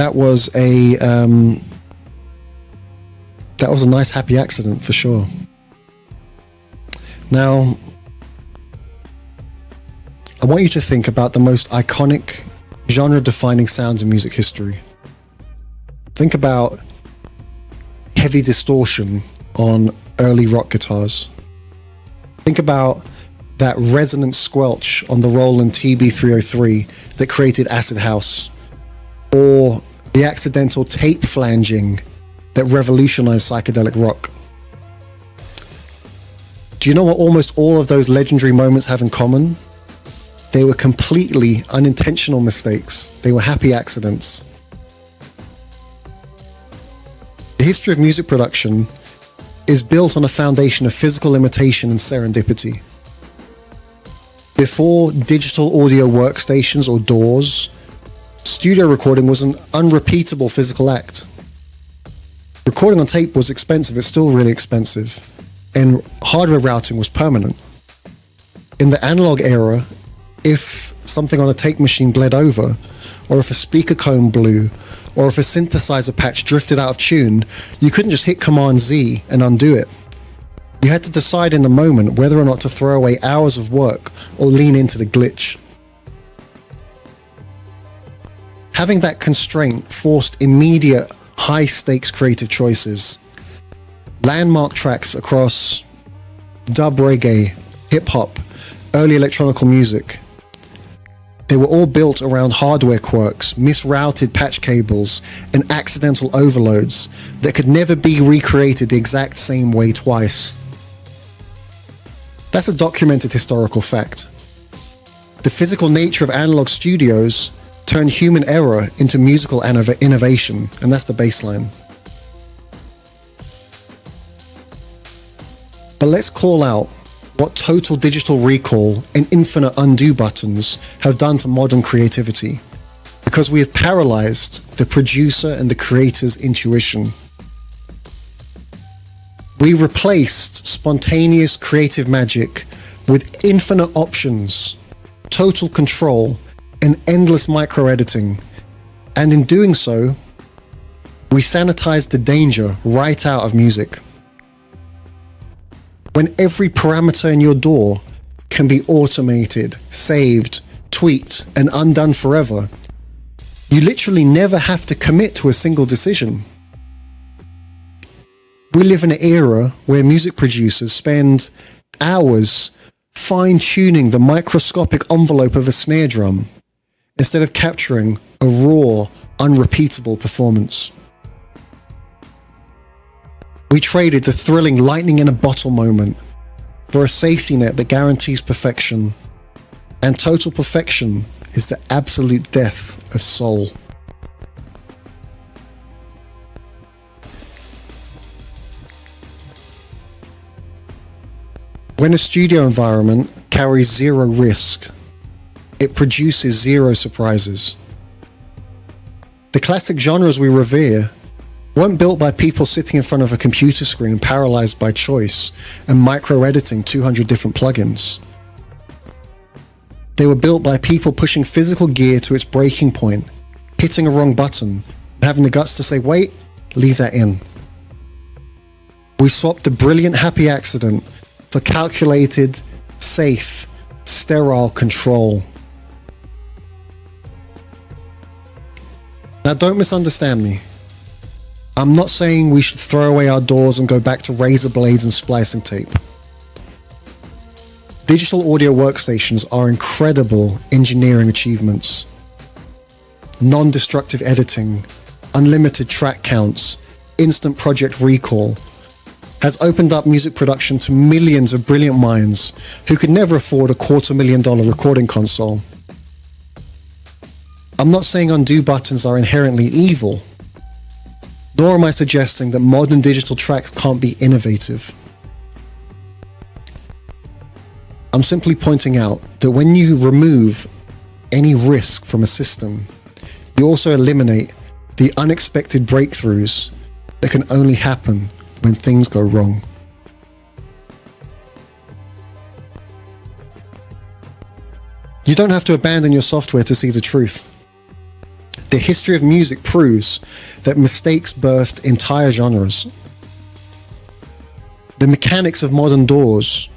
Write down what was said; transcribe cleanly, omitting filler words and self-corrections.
that was a nice happy accident for sure. Now, I want you to think about the most iconic, genre-defining sounds in music history. Think about heavy distortion on early rock guitars. Think about that resonant squelch on the Roland TB-303 that created acid house, or the accidental tape flanging that revolutionized psychedelic rock. Do you know what almost all of those legendary moments have in common? They were completely unintentional mistakes. They were happy accidents. The history of music production is built on a foundation of physical imitation and serendipity. Before digital audio workstations or DAWs, studio recording was an unrepeatable physical act. Recording on tape was expensive, it's still really expensive, and hardware routing was permanent. In the analog era, if something on a tape machine bled over, or if a speaker cone blew, or if a synthesizer patch drifted out of tune, you couldn't just hit Command Z and undo it. You had to decide in the moment whether or not to throw away hours of work or lean into the glitch. Having that constraint forced immediate, high-stakes creative choices. Landmark tracks across dub reggae, hip-hop, early electronic music. They were all built around hardware quirks, misrouted patch cables, and accidental overloads that could never be recreated the exact same way twice. That's a documented historical fact. The physical nature of analog studios turned human error into musical innovation, and that's the baseline. But let's call out what total digital recall and infinite undo buttons have done to modern creativity, because we have paralyzed the producer and the creator's intuition. We replaced spontaneous creative magic with infinite options, total control, and endless micro-editing. And in doing so, we sanitized the danger right out of music. When every parameter in your DAW can be automated, saved, tweaked, and undone forever, you literally never have to commit to a single decision. We live in an era where music producers spend hours fine-tuning the microscopic envelope of a snare drum instead of capturing a raw, unrepeatable performance. We traded the thrilling lightning in a bottle moment for a safety net that guarantees perfection, and total perfection is the absolute death of soul. When a studio environment carries zero risk, it produces zero surprises. The classic genres we revere weren't built by people sitting in front of a computer screen paralyzed by choice and micro-editing 200 different plugins. They were built by people pushing physical gear to its breaking point, hitting a wrong button, and having the guts to say, wait, leave that in. We swapped the brilliant happy accident for calculated, safe, sterile control. Now, don't misunderstand me. I'm not saying we should throw away our DAWs and go back to razor blades and splicing tape. Digital audio workstations are incredible engineering achievements. Non-destructive editing, unlimited track counts, instant project recall has opened up music production to millions of brilliant minds who could never afford a $250,000 recording console. I'm not saying undo buttons are inherently evil, nor am I suggesting that modern digital tracks can't be innovative. I'm simply pointing out that when you remove any risk from a system, you also eliminate the unexpected breakthroughs that can only happen when things go wrong. You don't have to abandon your software to see the truth. The history of music proves that mistakes birthed entire genres. The mechanics of modern doors